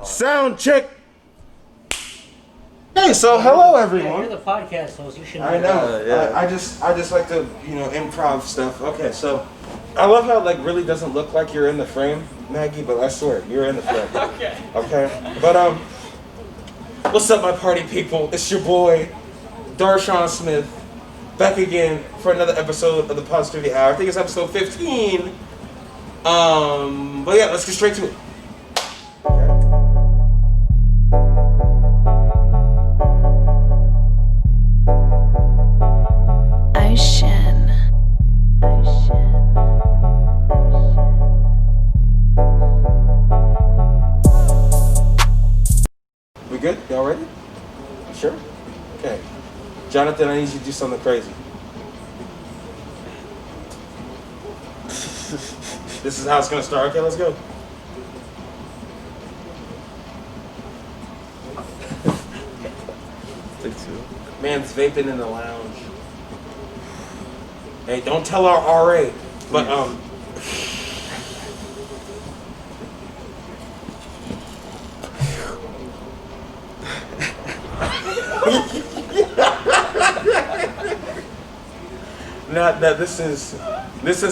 Sound check. Hey, so hello everyone. You're the podcast host. You should know. I know. Yeah. I just like to improv stuff. Okay, so I love how it really doesn't look like you're in the frame, Maggie, but I swear you're in the frame. Okay. Okay. But what's up, my party people? It's your boy Darshaun Smith, back again for another episode of the Positivity Hour. I think it's episode 15. But yeah, let's get straight to it. We good? Y'all ready? Sure? Okay. Jonathan, I need you to do something crazy. This is how it's gonna start. Okay, let's go. Man's vaping in the lounge. Hey, don't tell our RA, but not that this is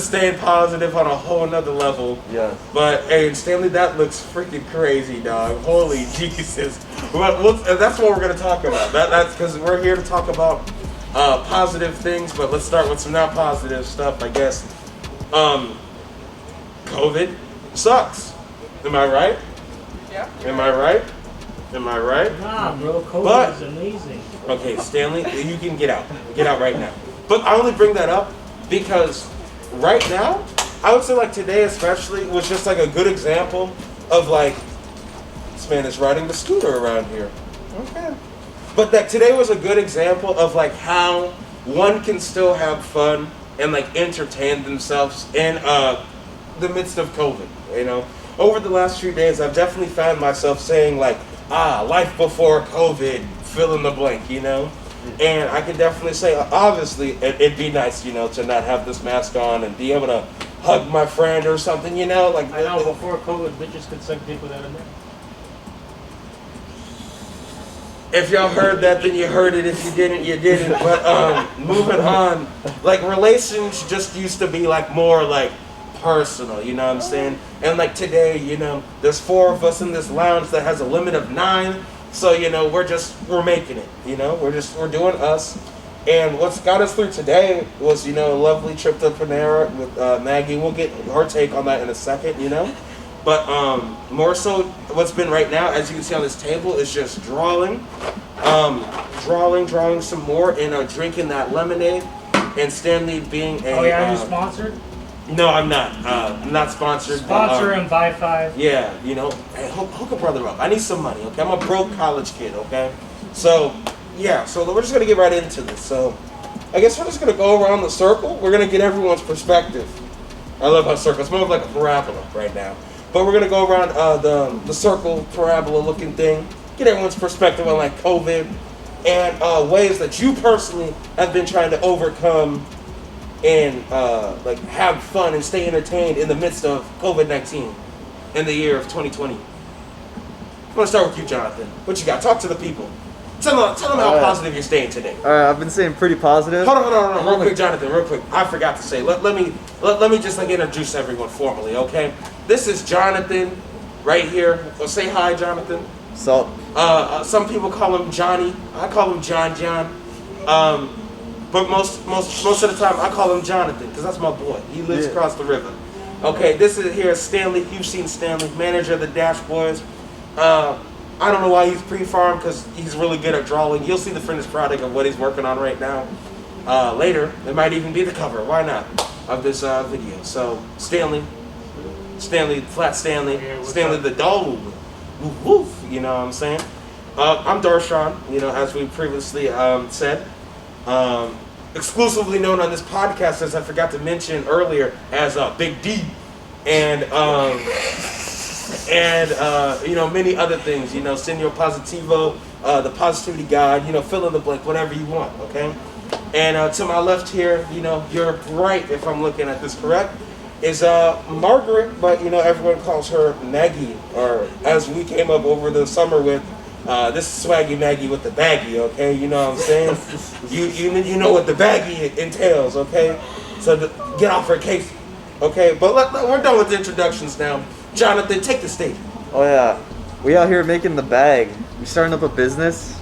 staying positive on a whole nother level. Yes. But hey, Stanley, that looks freaking crazy, dog. Holy Jesus. Well, that's what we're gonna talk about. That's because we're here to talk about positive things, but let's start with some not positive stuff, I guess. COVID sucks. Am I right? Yeah. Am I right? Nah, bro, COVID But- is amazing. Okay, Stanley, you can get out. Get out right now. But I only bring that up because right now, I would say like today especially was just like a good example of like, this man is riding the scooter around here. Okay. But that today was a good example of like how one can still have fun and like entertain themselves in the midst of COVID, you know? Over the last few days, I've definitely found myself saying like, life before COVID, fill in the blank, you know? And I can definitely say, obviously, it'd be nice, you know, to not have this mask on and be able to hug my friend or something, you know? Like I know before COVID, bitches could suck dick without a neck. If y'all heard that, then you heard it. If you didn't, you didn't. But moving on, like relations just used to be like more like personal, you know what I'm saying? And like today, you know, there's 4 of us in this lounge that has a limit of 9. So, you know, we're making it, you know, we're doing us. And what's got us through today was, you know, a lovely trip to Panera with Maggie. We'll get her take on that in a second, you know. But more so what's been right now, as you can see on this table, is just drawing some more and drinking that lemonade. And Stanley being a... Oh yeah, are you sponsored? No, I'm not. I'm not sponsored. Sponsor and buy 5. Yeah, you know, hey, hook a brother up. I need some money, okay? I'm a broke college kid, okay? So, yeah, so we're just going to get right into this. So, I guess we're just going to go around the circle. We're going to get everyone's perspective. I love how circle. It's more of like a parabola right now. But we're going to go around the circle, parabola-looking thing, get everyone's perspective on, like, COVID and ways that you personally have been trying to overcome and like have fun and stay entertained in the midst of COVID-19 in the year of 2020. I'm gonna start with you, Jonathan. What you got? Talk to the people. Tell them how positive you're staying today. All right, I've been staying pretty positive. Hold on, real quick, Jonathan, real quick. I forgot to say. Let me just like introduce everyone formally, okay? This is Jonathan, right here. Well, say hi, Jonathan. So, Some people call him Johnny. I call him John. But most of the time, I call him Jonathan, because that's my boy. He lives across the river. Okay, this is here Stanley. You've seen Stanley, manager of the Dash Boys. I don't know why he's pre-farmed, because he's really good at drawing. You'll see the finished product of what he's working on right now. Later, it might even be the cover. Why not? Of this video. So, Stanley, Flat Stanley, Stanley the dog. Woof, woof, you know what I'm saying? I'm Darshaun, you know, as we previously said. Exclusively known on this podcast, as I forgot to mention earlier, as Big D, and you know, many other things. You know, Senor Positivo, the Positivity Guide. You know, fill in the blank, whatever you want. Okay. And to my left here, you know, you're right if I'm looking at this correct. is Margaret, but everyone calls her Maggie, or as we came up over the summer with, this is Swaggy Maggie with the baggie, okay? You know what I'm saying? you know what the baggie entails, okay? So get off her case, okay? But we're done with the introductions now. Jonathan, take the stage. Oh yeah, we out here making the bag. We starting up a business.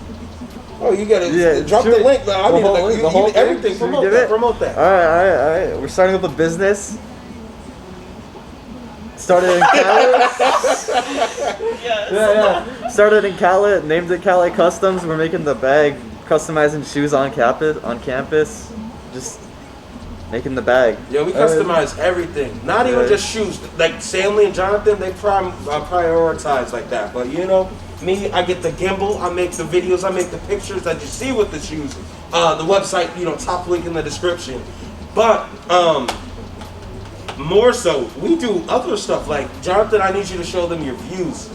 Oh, you gotta drop the link. I mean, everything. Promote that. Promote that. All right. We're starting up a business. Started in Cali. Yes. Yeah. Started in Cali. Named it Cali Customs. We're making the bag, customizing shoes on campus. Just making the bag. Yeah, we customize everything. Not even just shoes. Like Stanley and Jonathan, they prioritize like that. But me, I get the gimbal, I make the videos, I make the pictures that you see with the shoes. The website, top link in the description. But more so, we do other stuff. Like Jonathan, I need you to show them your views,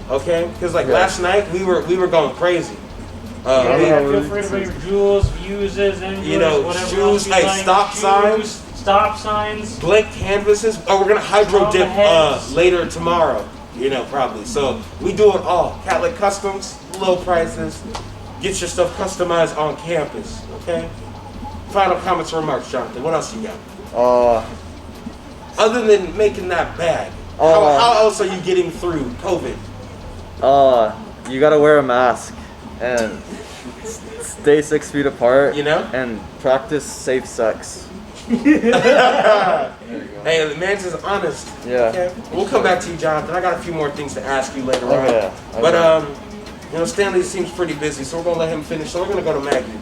okay? Because last night we were going crazy. Feel free to put your jewels, uses, and whatever shoes, else you like. stop signs, stop signs, blank canvases. Oh, we're gonna hydro dip later tomorrow. Probably. So we do it all. Catholic Customs, low prices. Get your stuff customized on campus. Okay. Final comments or remarks, Jonathan. What else you got? Other than making that bag, how else are you getting through COVID? You gotta wear a mask and stay 6 feet apart. And practice safe sex. Hey, the man's is honest. Yeah. Okay? We'll come back to you, Jonathan. I got a few more things to ask you later on. Okay. But Stanley seems pretty busy, so we're gonna let him finish. So we're gonna go to Maggie.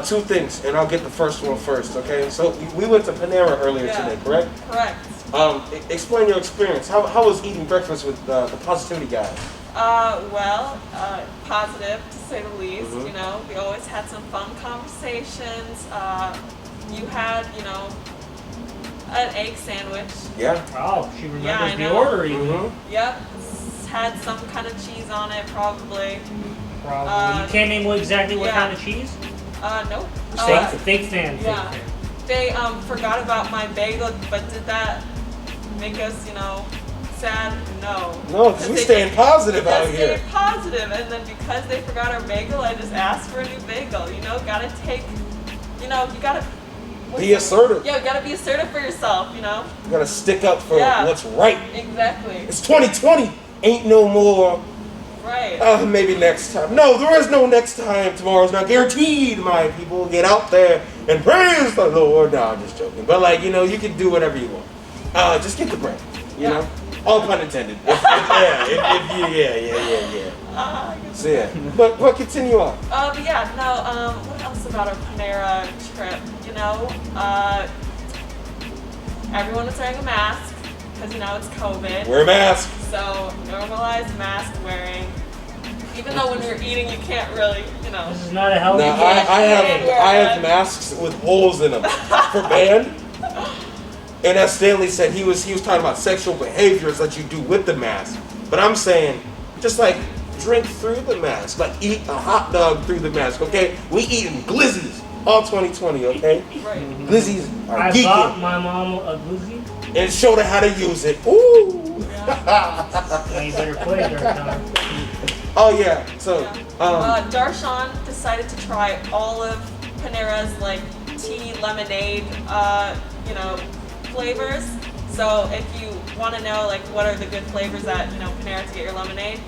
Two things, and I'll get the first one first. Okay. So we went to Panera earlier today, correct? Correct. Explain your experience. How was eating breakfast with the positivity guys? Positive to say the least. Mm-hmm. We always had some fun conversations. You had, an egg sandwich. Yeah. Oh, she remembers I the know. order even. Mm-hmm. Yep. Had some kind of cheese on it, probably. Probably. You can't name exactly what kind of cheese? Nope. Fake fan. Yeah. They forgot about my bagel, but did that make us, sad? No. No, because we're staying positive out here. Staying positive, and then because they forgot our bagel, I just asked for a new bagel. Gotta take, you gotta be assertive. Yeah, you gotta be assertive for yourself. You gotta stick up for what's right. Exactly. It's 2020. Ain't no more. Right. Maybe next time. No, there is no next time. Tomorrow's not guaranteed, my people. Get out there and praise the Lord. No, I'm just joking. But you can do whatever you want. Just get the bread. You know? All pun intended. Yeah. So yeah. But continue on. What else about our Panera trip? Everyone was wearing a mask because it's COVID. Wear a mask. So normalize mask wearing. Even though when you're eating, you can't really, This is not a healthy. No, I have masks with holes in them for band. And as Stanley said, he was talking about sexual behaviors that you do with the mask. But I'm saying, just drink through the mask, eat a hot dog through the mask. Okay, we eating glizzies all 2020. Okay, Right. glizzies are I geeking. bought my mom a glizzy. And showed her how to use it. Ooh. Now you better play, Darshaun. Oh yeah. So Darshaun decided to try all of Panera's tea, lemonade, flavors. So if you want to know what are the good flavors at Panera to get your lemonade,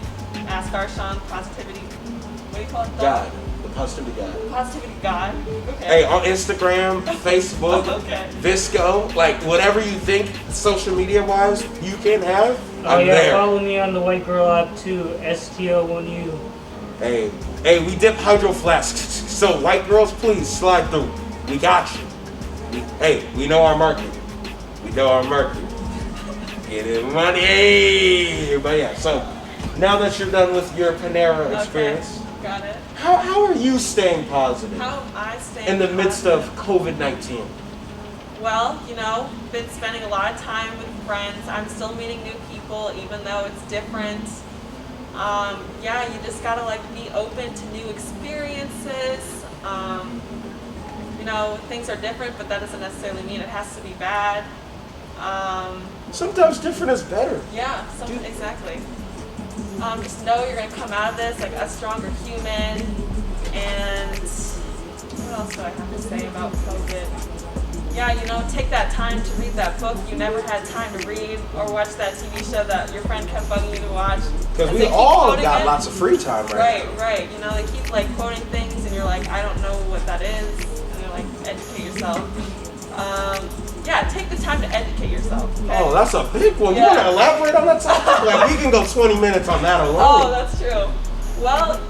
ask Darshaun. Positivity. What do you call it? God, the positivity God. Positivity God. Okay. Hey, on Instagram, Facebook, Okay. Visco, whatever you think social media wise you can have, I'm there. Follow me on the White Girl app too. STO1U. Hey, we dip hydro flasks. So white girls, please slide through. We got you. We know our market. We know our market. Get it money. But yeah, so now that you're done with your Panera experience, Got it. how are you staying positive How am I staying in the midst of positive? COVID-19? Well, been spending a lot of time with friends. I'm still meeting new people, even though it's different. You just gotta be open to new experiences. Things are different, but that doesn't necessarily mean it has to be bad. Sometimes different is better. Yeah, exactly. Just know you're going to come out of this like a stronger human. And what else do I have to say about COVID? Yeah, take that time to read that book you never had time to read, or watch that TV show that your friend kept bugging you to watch. Because we all got lots of free time right now. Right. They keep like quoting things, and you're like, I don't know what that is, and you're like, educate yourself. Yeah, take the time to educate yourself. Okay? Oh, that's a big one. You want to elaborate on that topic? Like, we can go 20 minutes on that alone. Oh, that's true. Well,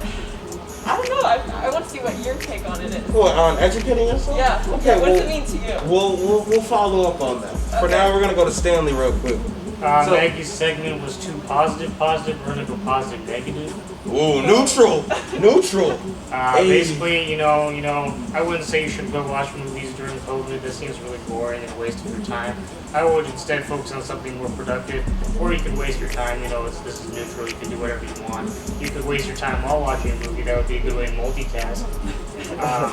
I don't know. I want to see what your take on it is. What, on educating yourself? Yeah. Okay. What does it mean to you? We'll follow up on that. Okay. For now, we're gonna go to Stanley real quick. Maggie's segment was too positive. We're gonna go positive, negative. Ooh, neutral. Basically, I wouldn't say you should go watch movies during COVID. This seems really boring and a waste of your time. I would instead focus on something more productive, or you could waste your time. This is neutral. You can do whatever you want. You could waste your time while watching a movie. That would be a good way to multitask.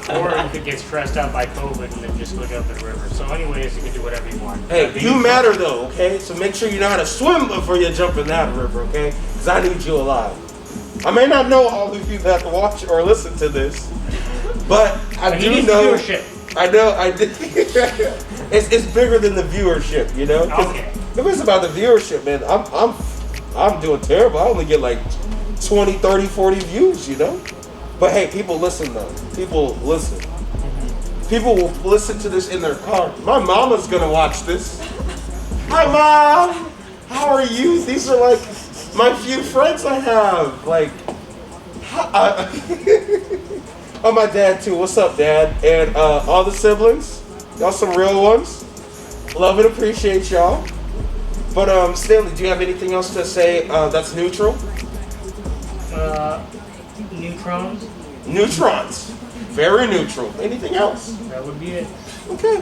Or you could get stressed out by COVID and then just go jump in the river. So anyways, you can do whatever you want. Hey, you matter though, okay? So make sure you know how to swim before you jump in that river, okay? Because I need you alive. I may not know all of you that watch or listen to this, but I do know. Viewership. I know. It's bigger than the viewership, Okay. If it's about the viewership, man, I'm doing terrible. I only get like 20, 30, 40 views, But hey, people listen though. People listen. People will listen to this in their car. My mama's gonna watch this. Hi, Mom. How are you? These are like my few friends I have. Like, oh, my dad too. What's up, Dad? And all the siblings. Y'all some real ones. Love and appreciate y'all. But Stanley, do you have anything else to say that's neutral? Neutrons. Neutrons. Very neutral. Anything else? That would be it. Okay.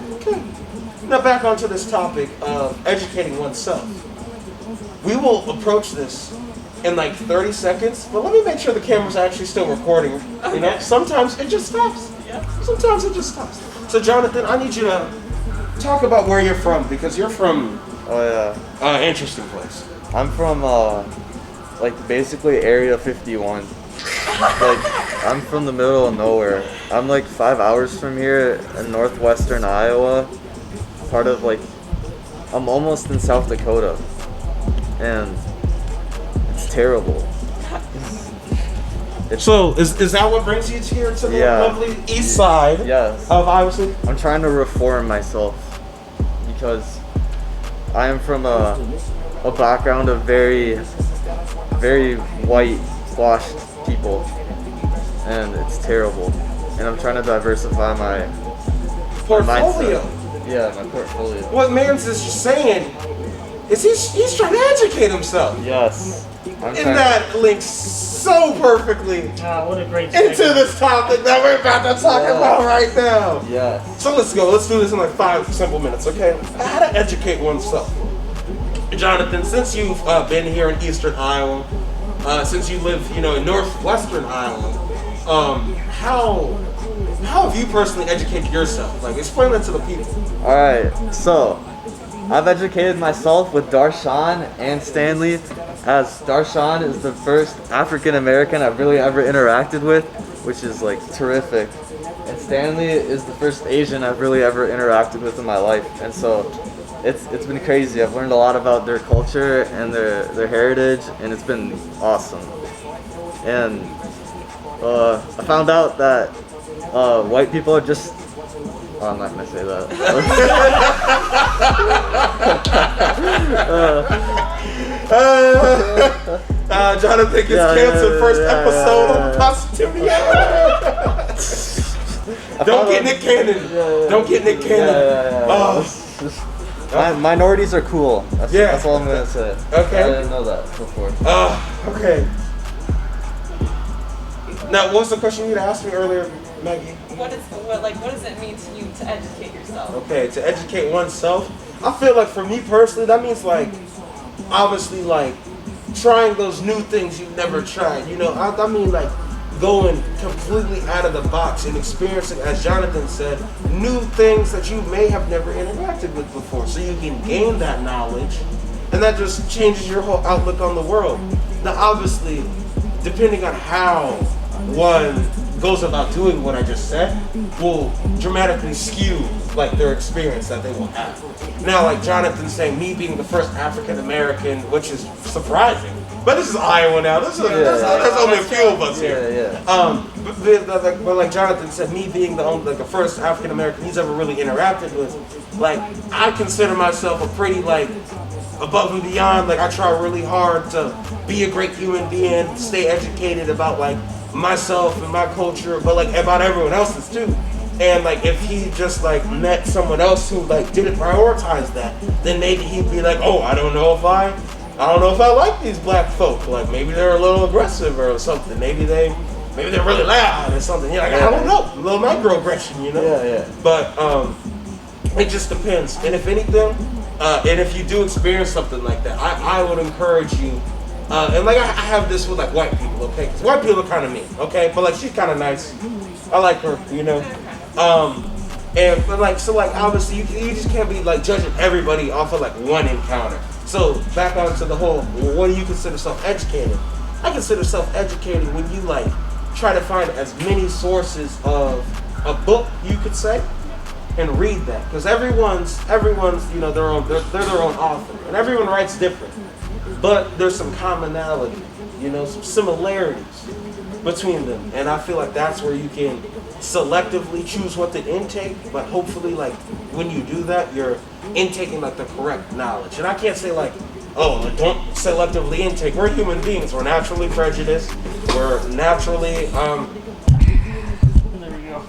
Now back onto this topic of educating oneself. We will approach this in like 30 seconds, but let me make sure the camera's actually still recording. Okay. Sometimes it just stops. Yeah. Sometimes it just stops. So Jonathan, I need you to talk about where you're from, because you're from interesting place. I'm from basically Area 51. I'm from the middle of nowhere. I'm like 5 hours from here in northwestern Iowa. I'm almost in South Dakota. And it's terrible. So is that what brings you here to the lovely east side? Yes. Of Iowa City? I'm trying to reform myself because I am from a background of very, very whitewashed people, and it's terrible. And I'm trying to diversify my portfolio. Yeah, my portfolio. What Mans is saying is he's trying to educate himself. Yes. And that links so perfectly what a great into this topic that we're about to talk about right now. Yeah. So let's go. Let's do this in like 5 simple minutes, okay? How to educate oneself. Jonathan, since you've been here in eastern Iowa, since you live, in northwestern Iowa, how have you personally educated yourself? Like, explain that to the people. All right. So, I've educated myself with Darshaun and Stanley, as Darshaun is the first African American I've really ever interacted with, which is like terrific. And Stanley is the first Asian I've really ever interacted with in my life. And so it's been crazy. I've learned a lot about their culture and their heritage, and it's been awesome. And I found out that white people are just... Oh, I'm not gonna say that. Jonathan gets canceled first episode of Positivity. Don't get Nick Cannon. Don't get Nick Cannon. Minorities are cool. That's all I'm gonna say. Okay. I didn't know that before. Okay. Now, what was the question you asked me earlier, Maggie? What does it mean to you to educate yourself? Okay, to educate oneself. I feel like for me personally, that means obviously trying those new things you've never tried. I mean going completely out of the box and experiencing, as Jonathan said, new things that you may have never interacted with before. So you can gain that knowledge, and that just changes your whole outlook on the world. Now, obviously, depending on how one goes about doing what I just said, will dramatically skew like their experience that they will have. Now, like Jonathan saying, me being the first African American, which is surprising, but this is Iowa now. There's only a few of us here. But like Jonathan said, me being the first African American he's ever really interacted with, like I consider myself a pretty like above and beyond. Like I try really hard to be a great human being, stay educated about like myself and my culture, but like about everyone else's too. And like if he just like met someone else who like didn't prioritize that, then maybe he'd be like, oh, I don't know if I like these black folk. Like maybe they're a little aggressive or something. Maybe they're really loud or something. You're like, I don't know, a little microaggression, you know? Yeah. But it just depends. And if anything, and if you do experience something like that, I would encourage you. And like I have this with like white people, okay? 'Cause white people are kind of mean, okay? But like she's kind of nice. I like her, you know. But obviously you just can't be like judging everybody off of like one encounter. So back onto the whole, what do you consider self-educating? I consider self-educating when you like try to find as many sources of a book you could say and read that, because everyone's you know they're their own author and everyone writes different, but there's some commonality, you know, some similarities between them, and I feel like that's where you can selectively choose what to intake, but hopefully like when you do that you're intaking like the correct knowledge. And I can't say like, oh, don't selectively intake. We're human beings. We're naturally prejudiced. We're naturally There we go.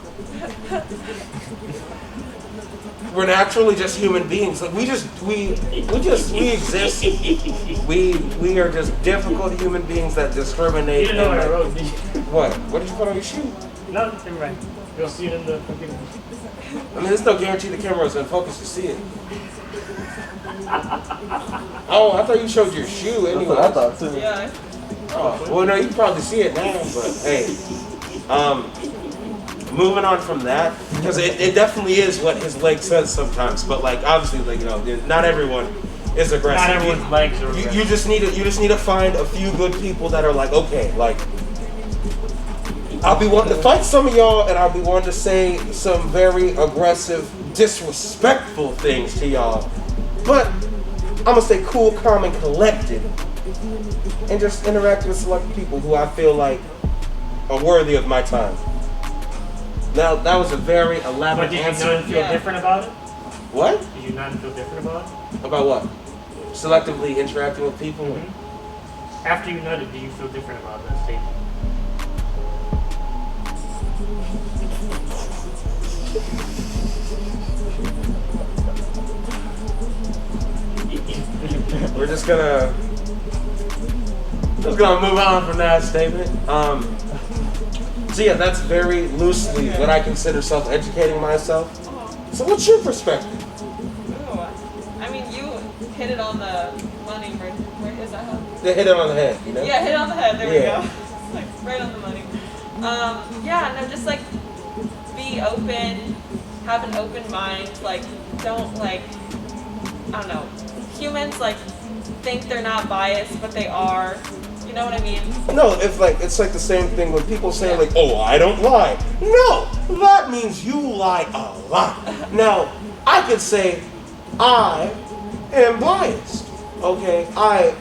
we're naturally just human beings. Like we exist. We are just difficult human beings that discriminate. You didn't know what I wrote, did you? What? What did you put on your shoe? No, never mind. You'll see it in the computer. I mean, there's no guarantee the camera's in focus to see it. Oh, I thought you showed your shoe anyway. That's what I thought too. Yeah. Oh, well, no, you can probably see it now, but hey, moving on from that, because it definitely is what his leg says sometimes, but like obviously, like you know, not everyone is aggressive. Not everyone's legs are aggressive. You just need to find a few good people that are like, okay, like I'll be wanting to fight some of y'all, and I'll be wanting to say some very aggressive, disrespectful things to y'all, but I'm gonna stay cool, calm, and collected, and just interact with select people who I feel like are worthy of my time. Now, that was a very But elaborate did you answer. not feel different about it? What? Did you not feel different about it? About what? Selectively interacting with people? Mm-hmm. After you nutted, did you feel different about that statement? We're just gonna move on from that statement. So yeah, that's very loosely what I consider self-educating myself. So what's your perspective? Ooh. I mean, you hit it on the money. Where is that? They hit it on the head, you know? Yeah, hit it on the head. There we Yeah. go. Like right on the money. Yeah, no, just like be open, have an open mind. Like, don't like, I don't know. Humans like think they're not biased, but they are. You know what I mean? No, it's like the same thing when people say like, "Oh, I don't lie." No, that means you lie a lot. Now, I could say I am biased. Okay, I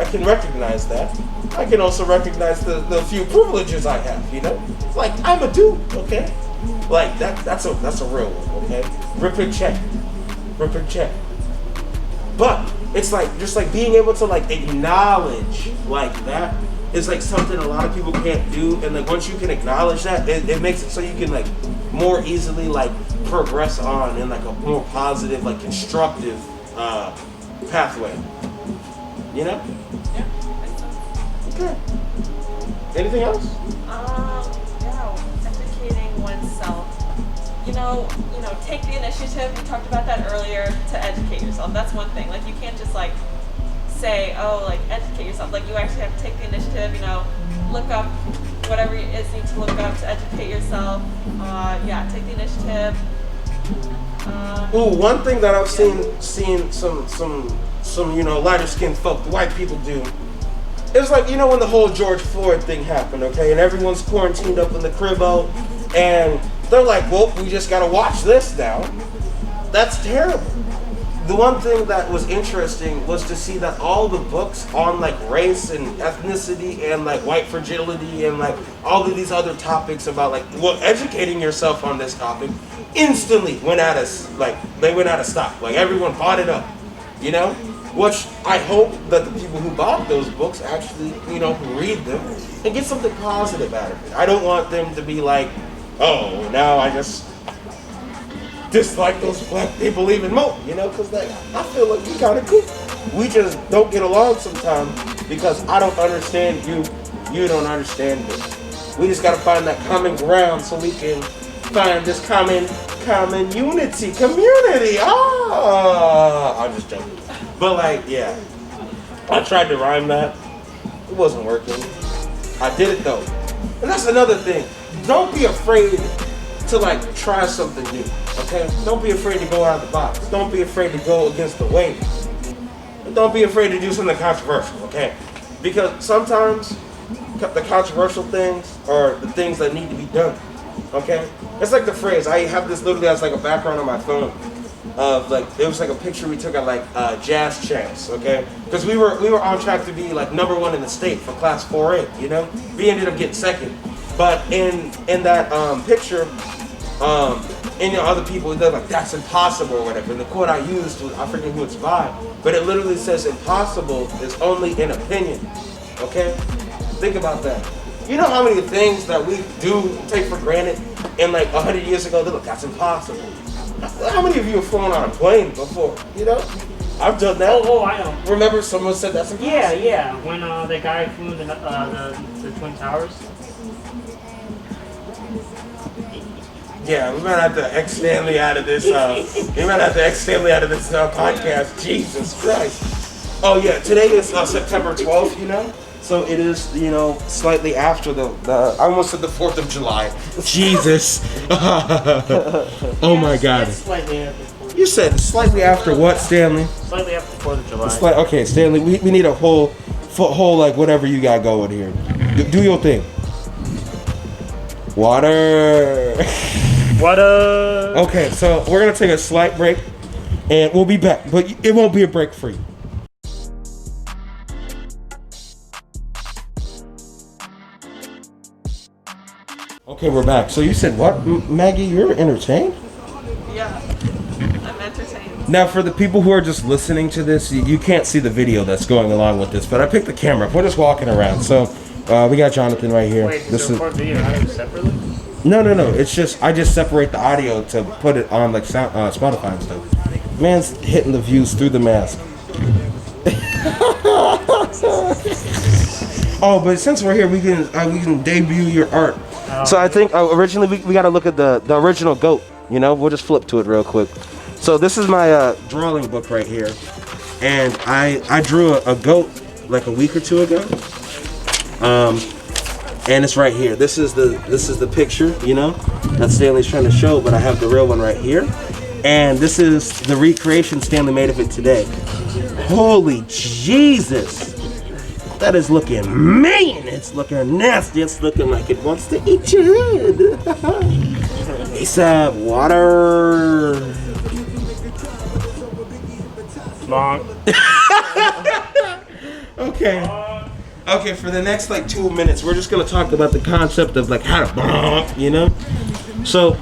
can recognize that. I can also recognize the few privileges I have. You know, like I'm a dude. Okay, like that's a real one. Okay, rip and check. But it's like just like being able to like acknowledge like that is like something a lot of people can't do, and like once you can acknowledge that, it makes it so you can like more easily like progress on in like a more positive, like constructive pathway. You know? Yeah. Okay. Anything else? Yeah, educating oneself. You know, take the initiative. We talked about that earlier, to educate yourself. That's one thing. Like, you can't just like say, oh, like educate yourself. Like, you actually have to take the initiative. You know, look up whatever it is you need to look up to educate yourself. Yeah, take the initiative. Ooh, one thing that I've seen some lighter skinned folk, the white people do. It was like, when the whole George Floyd thing happened, okay, and everyone's quarantined up in the cribbo, and they're like, well, we just gotta watch this now. That's terrible. The one thing that was interesting was to see that all the books on like race and ethnicity and like white fragility and like all of these other topics about like, well, educating yourself on this topic instantly went out of, like, they went out of stock. Like everyone bought it up, which I hope that the people who bought those books actually, read them and get something positive out of it. I don't want them to be like, oh, now I just dislike those black people even more, because I feel like we kind of cool. We just don't get along sometimes because I don't understand you, you don't understand me. We just gotta find that common ground so we can find this common unity, community. I'm just joking. But like, yeah, I tried to rhyme that. It wasn't working. I did it though. And that's another thing. Don't be afraid to like try something new, okay? Don't be afraid to go out of the box. Don't be afraid to go against the wave. And don't be afraid to do something controversial, okay? Because sometimes the controversial things are the things that need to be done, okay? It's like the phrase, I have this literally as like a background on my phone of like, it was like a picture we took at like jazz champs, okay? Because we were on track to be like #1 in the state for class 4A, We ended up getting second. But in that picture, other people, they're like, that's impossible or whatever. And the quote I used was, I forget who it's by, but it literally says impossible is only an opinion, okay? Think about that. You know how many things that we do take for granted and like 100 years ago, they're like, that's impossible. How many of you have flown on a plane before, I've done that. Oh, I know. Remember someone said that's impossible? Yeah. When the guy flew the Twin Towers. Yeah, we might have to X Stanley out of this. Podcast. Jesus Christ. Oh yeah, today is September 12th. So it is, slightly after the I almost said the 4th of July. Jesus. Oh my God. It's slightly after. You said slightly after what, Stanley? Slightly after the 4th of July. Okay, Stanley. We need a whole like whatever you got going here. Do your thing. Water. Okay, so we're gonna take a slight break, and we'll be back, but it won't be a break for you. Okay, we're back. So you said what, Maggie? You're entertained? Yeah, I'm entertained. Now, for the people who are just listening to this, you can't see the video that's going along with this, but I picked the camera up. We're just walking around. So we got Jonathan right here. Wait, does it record video audio separately? No. It's just I just separate the audio to put it on like Spotify and stuff. Man's hitting the views through the mask. Oh, but since we're here, we can debut your art. So I think originally we got to look at the original goat. We'll just flip to it real quick. So this is my drawing book right here, and I drew a goat like a week or two ago. And it's right here. This is the picture, that Stanley's trying to show, but I have the real one right here. And this is the recreation Stanley made of it today. Holy Jesus! That is looking mean. It's looking nasty. It's looking like it wants to eat your head. ASAP, water. Long. Okay, for the next like 2 minutes, we're just gonna talk about the concept of like how to, So,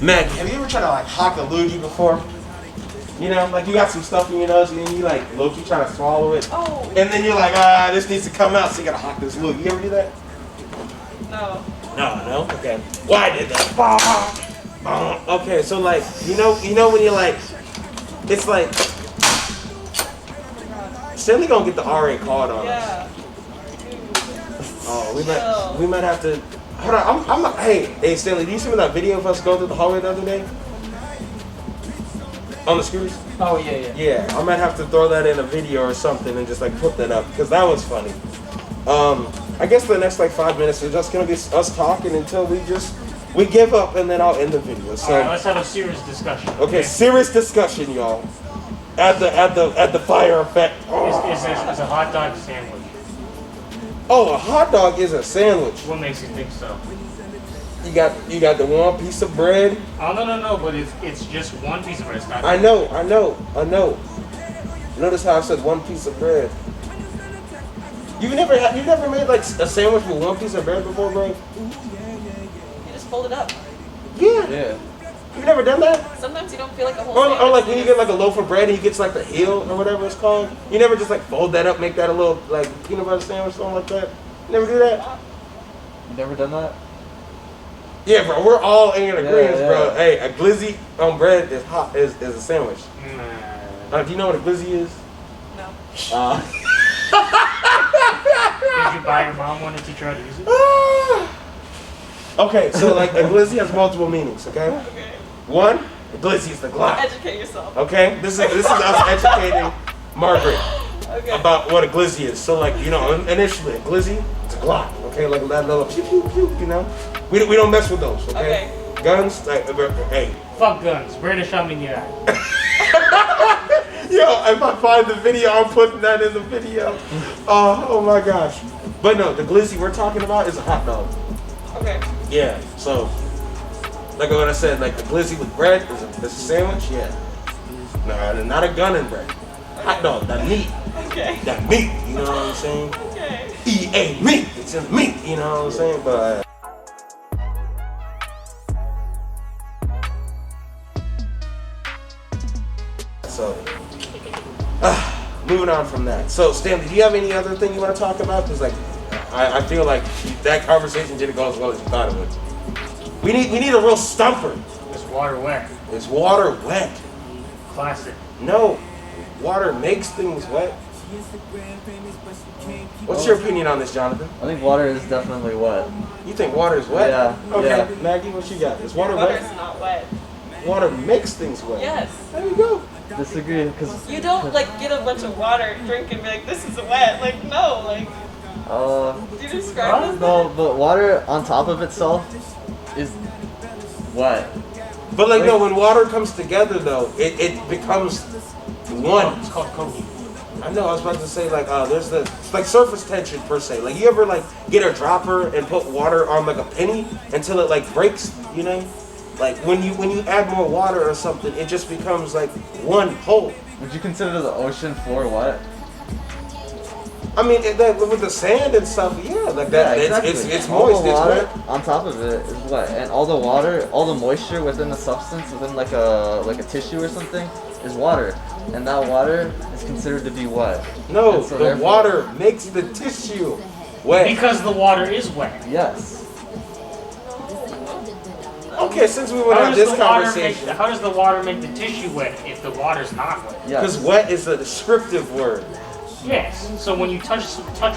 Meg, have you ever tried to like hock a loogie before? Like you got some stuff in your nose and then you like low-key trying to swallow it. Oh. And then you're like, this needs to come out, so you gotta hock this loogie. You ever do that? No. No? Okay. Well, I did that. Okay, so like, you know when you're like, it's like, Stanley gonna get the RA card on us. Yeah. Oh, we might have to. Hold on, hey Stanley, do you see that video of us going through the hallway the other day? On the scooters? Oh yeah. Yeah, I might have to throw that in a video or something and just like put that up because that was funny. I guess the next like 5 minutes is just gonna be us talking until we give up, and then I'll end the video. So Alright, let's have a serious discussion. okay, serious discussion, y'all. At the fire effect. Is a hot dog a sandwich? Oh, a hot dog is a sandwich. What makes you think so? You got the one piece of bread. Oh no, but it's just one piece of bread. It's not. I know. Notice how I said one piece of bread. You've never made like a sandwich with one piece of bread before, bro? You just fold it up. Yeah. You've never done that? Sometimes you don't feel like a whole Or sandwich. like when you get like a loaf of bread and he gets like the heel or whatever it's called. You never just like fold that up, make that a little like peanut butter sandwich or something like that? You never do that? You never done that? Yeah, bro, we're all in agreement, Yeah. bro. Hey, a glizzy on bread is a sandwich. Do you know what a glizzy is? No. Did you buy your mom one to teach her how to use it? Okay, so like a glizzy has multiple meanings, okay? Okay. One, a glizzy is the Glock. Educate yourself. Okay? This is us educating Margaret Okay. about what a glizzy is. So like, you know, initially a glizzy, it's a Glock, okay? Like that little pew pew pew, you know? We don't mess with those, okay? Guns, like, hey. Fuck guns. British shot me in the eye. Yo, if I find the video, I'm putting that in the video. Oh my gosh. But no, the glizzy we're talking about is a hot dog. Okay. Yeah, so, like what I said, like the glizzy with bread is a sandwich, yeah. No, not a gun and bread. Hot dog, that meat. Okay. That meat, you know what I'm saying? Okay. EA meat, it's in the meat, you know what I'm saying? But so, moving on from that. So, Stanley, do you have any other thing you want to talk about? Because, like, I feel like that conversation didn't go as well as you thought it would. We need a real stumper. Is water wet? Is water wet? Classic. No, water makes things wet. What's your opinion on this, Jonathan? I think water is definitely wet. You think water is wet? Yeah, Okay, yeah. Maggie, what you got? Is water Water's wet? not wet. Water makes things wet. Yes. There you go. Disagree, because You don't like get a bunch of water, drink, and be like, this is wet. Like, no. Like, do you describe this? no, but water on top of itself is wet. But like, no, when water comes together, though, it becomes one. It's called Kobe. I know. I was about to say like, it's like surface tension per se. Like, you ever like get a dropper and put water on like a penny until it like breaks? You know, like when you add more water or something, it just becomes like one whole. Would you consider the ocean floor wet? I mean, with the sand and stuff, yeah, like that. Yeah, exactly. It's all moist. the It's water wet. on top of it is wet, and all the water, all the moisture within the substance, within like a tissue or something, is water, and that water is considered to be wet. No, And so the therefore- water makes the tissue wet. Because the water is wet. Yes. Okay, since we went on this conversation, How does the water make the tissue wet if the water's not wet? because Yes. wet is a descriptive word. Yes. So when you touch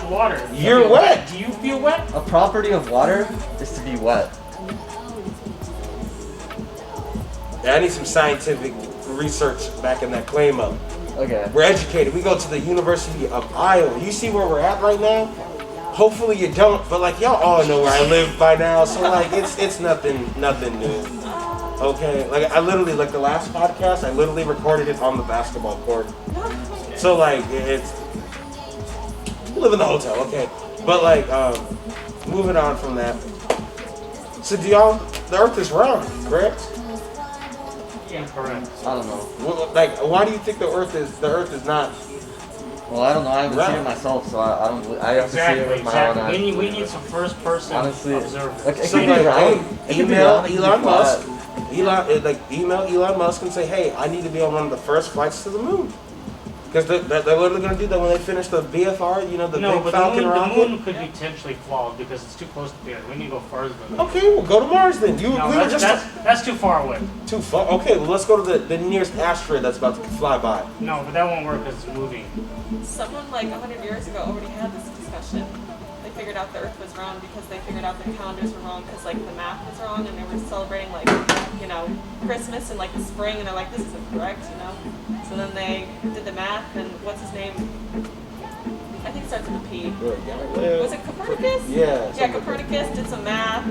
water, you You're feel wet. Do you feel wet? A property of water is to be wet. Yeah, I need some scientific research backing that claim up. Okay. We're educated. We go to the University of Iowa. You see where we're at right now? Hopefully you don't, but like y'all all know where I live by now, so like it's nothing new. Okay, like I literally, like the last podcast, I literally recorded it on the basketball court. So like it's we live in the hotel, okay. But like moving on from that. So the Earth is round, correct? Incorrect. I don't know. Like why do you think the Earth is not? Well, I don't know. I haven't seen Right. it myself, so I don't. I have to see it with my own eyes. We need some first person Honestly, observers. like, it So could be like, round. It could be email round, it could be Elon flat. Musk. Email Elon Musk and say, hey, I need to be on one of the first flights to the moon. Because they're literally going to do that when they finish the BFR, you know, the No, big but Falcon the rocket. moon could be potentially flawed because it's too close to the Earth. We need to go further than that. Okay, well, go to Mars then. No, We were just that's too far away. too far. Okay, well, let's go to the nearest asteroid that's about to fly by. No, but that won't work because it's moving. Someone like 100 years ago already had this discussion. They figured out the Earth was round because they figured out the calendars were wrong because like the math was wrong and they were celebrating like, you know, Christmas in like the spring and they're like, this isn't correct, you know. So then they did the math and what's his name? I think starts with a P. Galileo. Was it Copernicus? Yeah. Yeah, something like Copernicus did some math.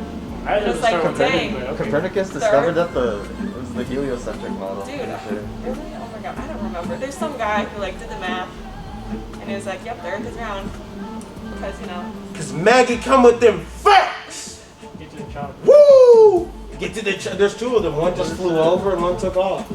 I It was just like, start with dang. but okay. Copernicus The discovered Earth? that it was the heliocentric model. Dude, Pretty sure. really? Oh my god, I don't remember. There's some guy who like did the math, and he was like, "Yep, the Earth is round," because you know. Cause Maggie come with them facts. Get to the chopper. Woo! Get to the. There's two of them. One just flew over and one took off.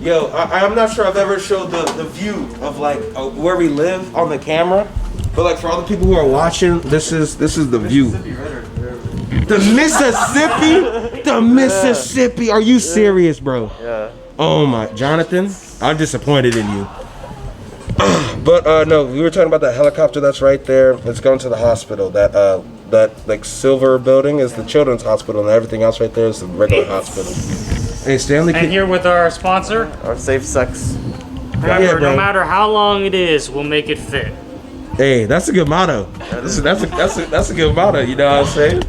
Yo, I'm not sure I've ever showed the view of like where we live on the camera, but like for all the people who are watching, this is the view. The Mississippi, the Mississippi. Are you serious, bro? Yeah. Oh my, Jonathan, I'm disappointed in you. But no, we were talking about that helicopter that's right there. It's going to the hospital. That like silver building is the children's hospital, and everything else right there is the regular hospital. Hey, Stanley. And here with our sponsor. Or safe sex. Remember, Yeah, bro. no matter how long it is, we'll make it fit. Hey, that's a good motto. That's a good motto. You know what I'm saying?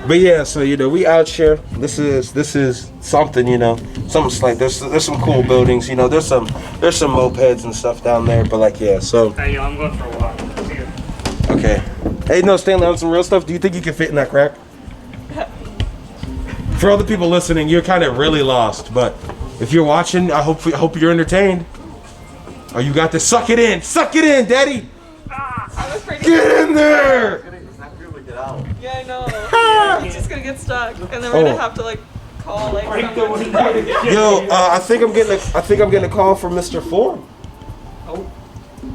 But yeah, so you know we out here. This is something, you know, something like there's some cool buildings. You know, there's some mopeds and stuff down there. But like yeah, so Hey, yo, I'm going for a walk. See ya. okay. Hey, no, Stanley, on some real stuff. Do you think you can fit in that crack? For all the people listening, you're kind of really lost. But if you're watching, I hope you're entertained. Oh, you got this. Suck it in, Daddy. I was pretty. Get in there. Yeah, I know. He's just gonna get stuck, and then we're gonna have to like call like someone. Yo, I think I'm getting a call from Mr. Ford. Oh.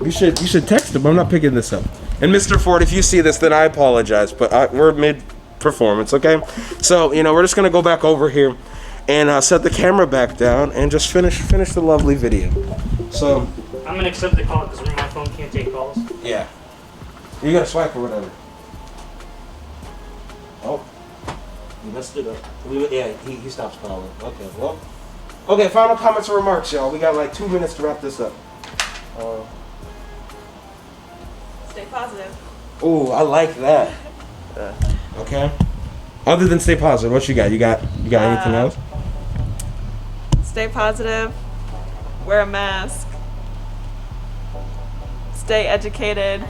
You should text him. I'm not picking this up. And Mr. Ford, if you see this, then I apologize, but we're mid-performance, okay? So, you know, we're just gonna go back over here and set the camera back down and just finish the lovely video. So, I'm gonna accept the call because my phone can't take calls. yeah, you gotta swipe or whatever. Oh, you messed it up. Yeah, he stops calling. Okay, well, okay. Final comments or remarks, y'all. We got like 2 minutes to wrap this up. Stay positive. Oh, I like that. Yeah. Okay. Other than stay positive, what you got? You got anything else? Stay positive. Wear a mask. Stay educated.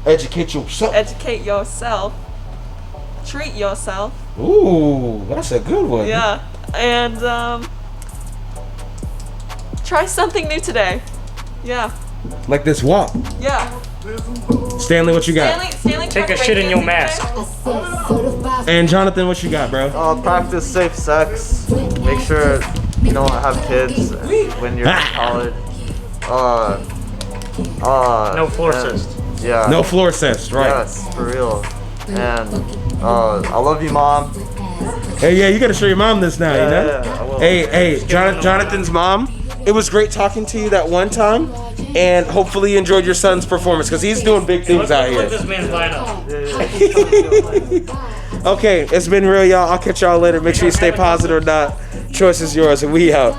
Educate yourself. Educate yourself. Treat yourself. Ooh, that's a good one. Yeah. And try something new today. Yeah. Like this walk. Yeah. Stanley, what you got? Stanley Take tried a shit in your breakdancing mask. today. And Jonathan, what you got, bro? Practice safe sex. Make sure you don't have kids when you're in college. No floor and- cyst. Yeah. No floor cyst, right? Yes, for real. And I love you, Mom. Hey, yeah, you gotta show your mom this now, you know? Yeah, I will. Hey, Jonathan's mom. It was great talking to you that one time, and hopefully you enjoyed your son's performance because he's doing big things out Look at here. this man's lineup. Okay, it's been real, y'all. I'll catch y'all later. Make sure you stay positive or not. Choice is yours, and we out.